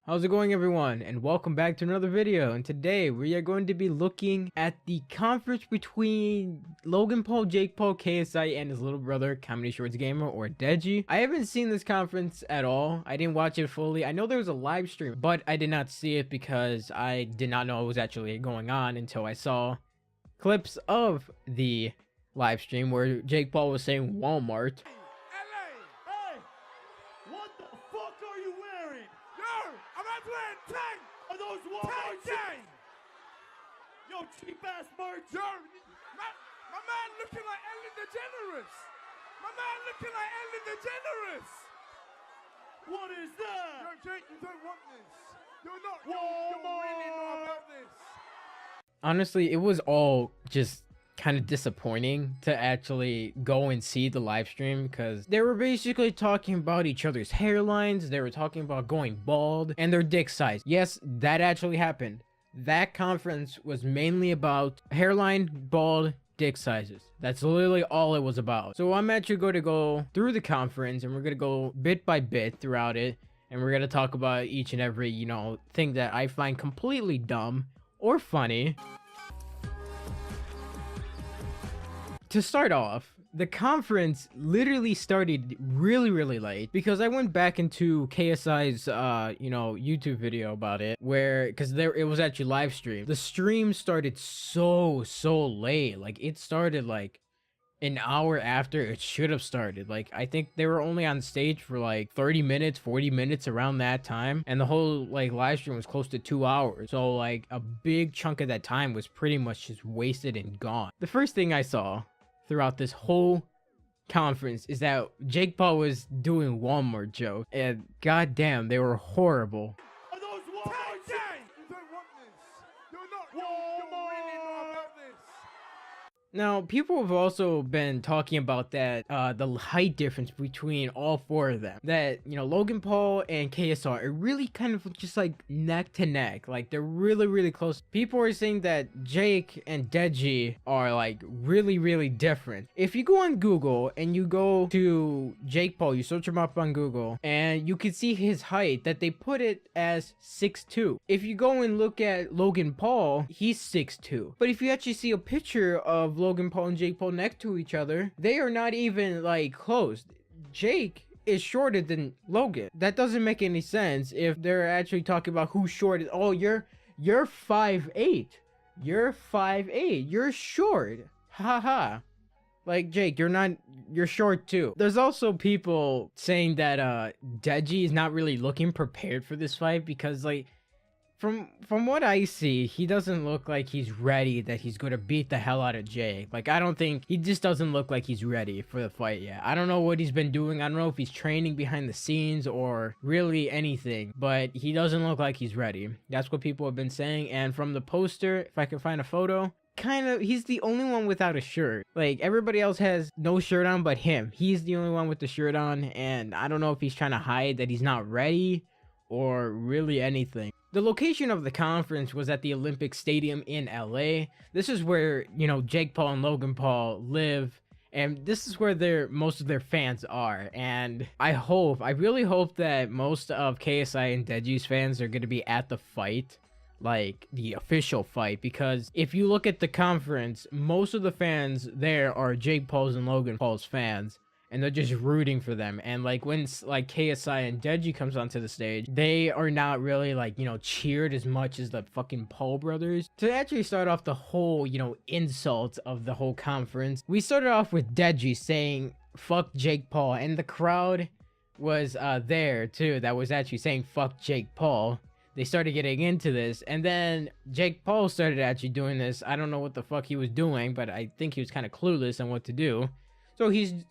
How's it going, everyone, and welcome back to another video. And today we are going to be looking at the conference between Logan Paul, Jake Paul, KSI, and his little brother Comedy Shorts Gamer, or Deji. I haven't seen this conference at all. I didn't watch it fully. I know there was a live stream, but I did not see it because I did not know it was actually going on until I saw clips of the live stream where Jake Paul was saying Walmart. Are those Walmart chains? Yo, cheap ass merch. Yo, my man looking like Ellen DeGeneres. My man looking like Ellen DeGeneres. What is that? Yo, Jake, you don't want this. You're not. Walmart. You're really not about this. Honestly, it was all just kind of disappointing to actually go and see the live stream, because they were basically talking about each other's hairlines, they were talking about going bald, and their dick size. Yes, that actually happened. That conference was mainly about hairline, bald, dick sizes. That's literally all it was about. So I'm actually going to go through the conference, and we're going to go bit by bit throughout it, and we're going to talk about each and every, thing that I find completely dumb or funny. To start off, the conference literally started really late, because I went back into KSI's YouTube video about it, where it was actually live streamed. The stream started so late. Like, it started like an hour after it should have started. Like, I think they were only on stage for like 30 minutes, 40 minutes around that time, and the whole like live stream was close to 2 hours. So like a big chunk of that time was pretty much just wasted and gone. The first thing I saw throughout this whole conference is that Jake Paul was doing Walmart jokes, and goddamn, they were horrible. Are those Walmart chains? You don't want this. You're not. Walmart. You're really not about this. Now, people have also been talking about that, the height difference between all four of them. That, Logan Paul and KSI are really kind of just like neck to neck. Like, they're really close. People are saying that Jake and Deji are like really different. If you go on Google and you go to Jake Paul, you search him up on Google, and you can see his height, that they put it as 6'2". If you go and look at Logan Paul, he's 6'2". But if you actually see a picture of Logan Paul and Jake Paul next to each other, they are not even like close. Jake is shorter than Logan. That doesn't make any sense if they're actually talking about who's short. Oh, you're 5'8". You're 5'8". You're short. Haha. Like, Jake, you're short too. There's also people saying that Deji is not really looking prepared for this fight, because like from what I see, he doesn't look like he's ready, that he's going to beat the hell out of Jake. Like, I don't think, he just doesn't look like he's ready for the fight yet. I don't know what he's been doing. I don't know if he's training behind the scenes or really anything, but he doesn't look like he's ready. That's what people have been saying. And from the poster, if I can find a photo, he's the only one without a shirt. Like, everybody else has no shirt on but him. He's the only one with the shirt on, and I don't know if he's trying to hide that he's not ready or really anything. The location of the conference was at the Olympic Stadium in LA. This is where, Jake Paul and Logan Paul live, and this is where most of their fans are. And I really hope that most of KSI and Deji's fans are going to be at the fight, like the official fight, because if you look at the conference, most of the fans there are Jake Paul's and Logan Paul's fans, and they're just rooting for them. And like when like KSI and Deji comes onto the stage, they are not really like, cheered as much as the fucking Paul brothers. To actually start off the whole, insult of the whole conference, we started off with Deji saying fuck Jake Paul, and the crowd was there too, that was actually saying fuck Jake Paul. They started getting into this, and then Jake Paul started actually doing this. I don't know what the fuck he was doing, but I think he was kind of clueless on what to do. So he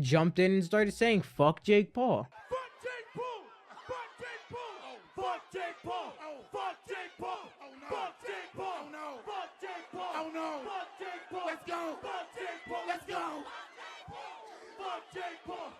jumped in and started saying, fuck Jake Paul. Fuck Jake Paul. Fuck Jake Paul. Fuck Jake Paul. Fuck Jake Paul. Oh no. Fuck Jake Paul. Oh no. Fuck Jake Paul. Oh no. Fuck Jake Paul. Let's go. Fuck Jake Paul. Let's go. Fuck Jake Paul.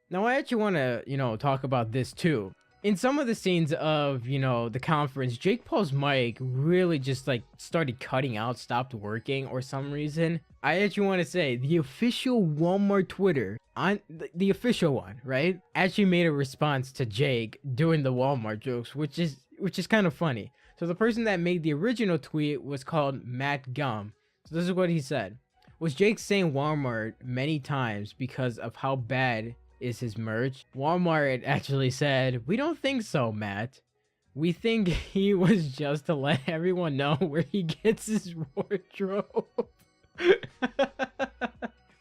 Now, I actually want to, talk about this too. In some of the scenes of, the conference, Jake Paul's mic really just like started cutting out, stopped working or some reason. I actually want to say the official Walmart Twitter on the official one, right, actually made a response to Jake doing the Walmart jokes, which is kind of funny. So the person that made the original tweet was called Matt Gum. So this is what he said. Was Jake saying Walmart many times because of how bad is his merch? Walmart actually said, "We don't think so, Matt. We think he was just to let everyone know where he gets his wardrobe."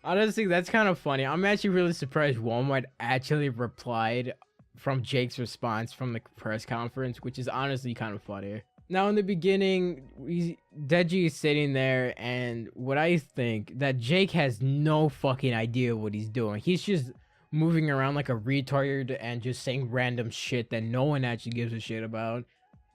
Honestly, that's kind of funny. I'm actually really surprised Walmart actually replied from Jake's response from the press conference, which is honestly kind of funny. Now, in the beginning, Deji is sitting there, and what I think that Jake has no fucking idea what he's doing. He's just moving around like a retard and just saying random shit that no one actually gives a shit about,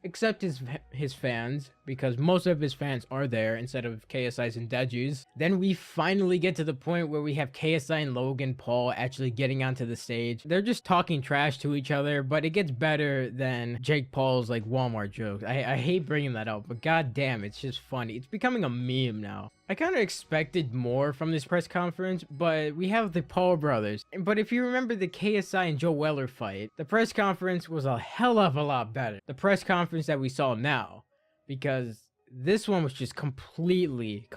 except his fans, because most of his fans are there instead of KSI's and Deji's. Then we finally get to the point where we have KSI and Logan Paul actually getting onto the stage. They're just talking trash to each other, but it gets better than Jake Paul's like Walmart jokes. I hate bringing that up, but god damn, it's just funny. It's becoming a meme now. I kind of expected more from this press conference, but we have the Paul brothers. But if you remember the KSI and Joe Weller fight, the press conference was a hell of a lot better. The press conference that we saw now, because this one was just completely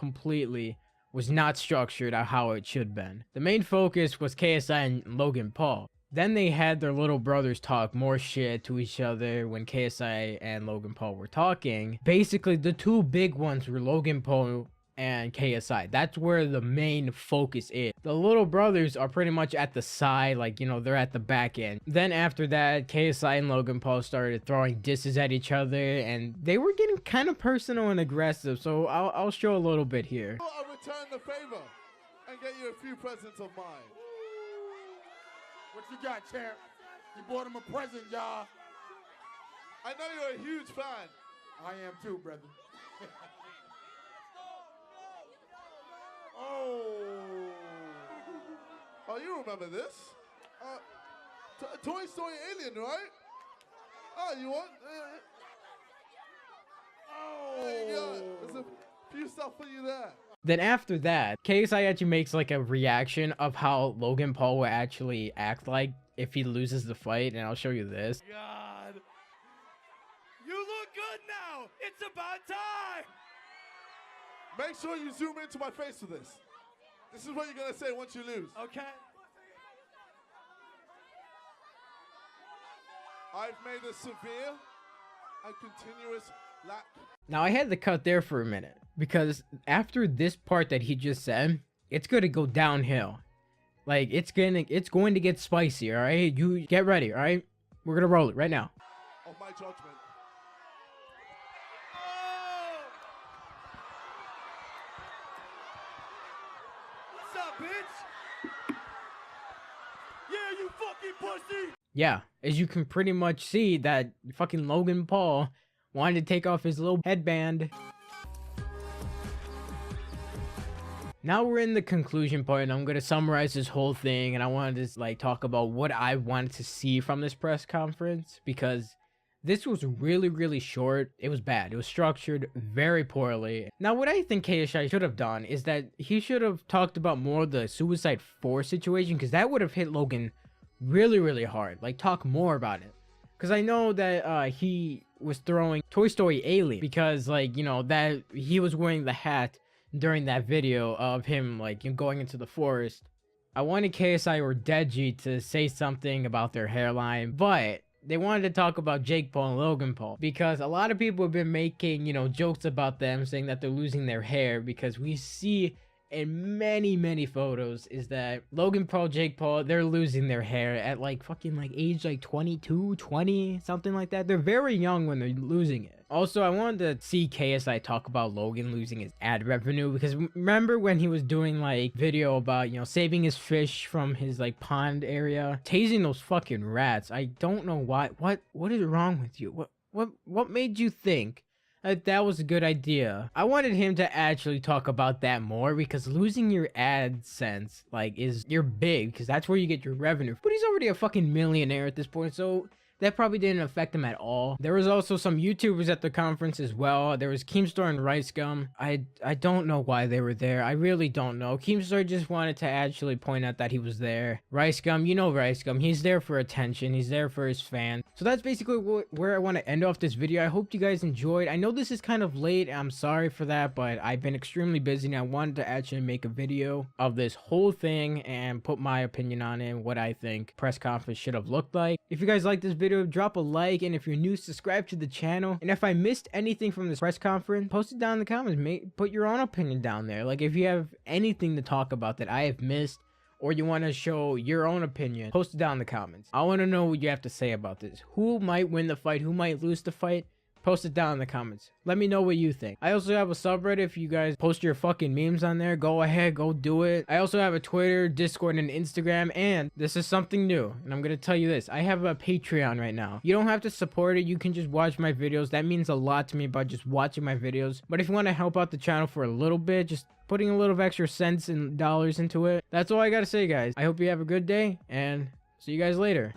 was not structured on how it should have been. The main focus was KSI and Logan Paul. Then they had their little brothers talk more shit to each other when KSI and Logan Paul were talking. Basically, the two big ones were Logan Paul and KSI. That's where the main focus is. The little brothers are pretty much at the side, like, you know, they're at the back end. Then after that, KSI and Logan Paul started throwing disses at each other, and they were getting kind of personal and aggressive, so I'll show a little bit here. I'll return the favor and get you a few presents of mine. What you got, champ? You bought him a present, y'all. I know you're a huge fan. I am too, brother. Oh, you remember this? Toy Story Alien, right? Oh, you want? There you go. There's a few stuff for you there. Then after that, KSI actually makes like a reaction of how Logan Paul will actually act like if he loses the fight, and I'll show you this. God. You look good now. It's about time. Make sure you zoom into my face for this. This is what you're going to say once you lose. Okay. I've made a severe and continuous lack. Now, I had to cut there for a minute, because after this part that he just said, it's going to go downhill. Like, it's going to get spicy, all right? You get ready, all right? We're going to roll it right now. Of my judgment. Bitch. Yeah, you fucking pussy. Yeah, as you can pretty much see that fucking Logan Paul wanted to take off his little headband. Now we're in the conclusion part, and I'm going to summarize this whole thing, and I wanted to like talk about what I wanted to see from this press conference, because this was really short. It was bad. It was structured very poorly. Now, what I think KSI should have done is that he should have talked about more of the Suicide 4 situation, because that would have hit Logan really hard. Like, talk more about it. Because I know that he was throwing Toy Story Alien, because, like, you know, that he was wearing the hat during that video of him, like, going into the forest. I wanted KSI or Deji to say something about their hairline, but they wanted to talk about Jake Paul and Logan Paul, because a lot of people have been making, you know, jokes about them, saying that they're losing their hair, because we see in many photos is that Logan Paul, Jake Paul, they're losing their hair at like fucking like age like 22, 20, something like that. They're very young when they're losing it. Also, I wanted to see KSI talk about Logan losing his ad revenue, because remember when he was doing like video about, you know, saving his fish from his like pond area, tasing those fucking rats. I don't know why. What is wrong with you? What made you think that was a good idea? I wanted him to actually talk about that more, because losing your AdSense, like, you're big, because that's where you get your revenue. But he's already a fucking millionaire at this point, so that probably didn't affect him at all. There was also some YouTubers at the conference as well. There was Keemstar and Rice Gum. I don't know why they were there. I really don't know. Keemstar just wanted to actually point out that he was there. Rice Gum, you know Rice Gum. He's there for attention. He's there for his fans. So that's basically where I want to end off this video. I hope you guys enjoyed. I know this is kind of late. I'm sorry for that, but I've been extremely busy and I wanted to actually make a video of this whole thing and put my opinion on it and what I think press conference should have looked like. If you guys like this video, drop a like, and if you're new, subscribe to the channel. And if I missed anything from this press conference, post it down in the comments. Put your own opinion down there. Like, if you have anything to talk about that I have missed, or you want to show your own opinion, post it down in the comments. I want to know what you have to say about this. Who might win the fight? Who might lose the fight? Post it down in the comments. Let me know what you think. I also have a subreddit. If you guys post your fucking memes on there, go ahead, go do it. I also have a Twitter, Discord, and Instagram. And this is something new, and I'm gonna tell you this. I have a Patreon right now. You don't have to support it. You can just watch my videos. That means a lot to me by just watching my videos. But if you want to help out the channel for a little bit, just putting a little extra cents and dollars into it. That's all I gotta say, guys. I hope you have a good day, and see you guys later.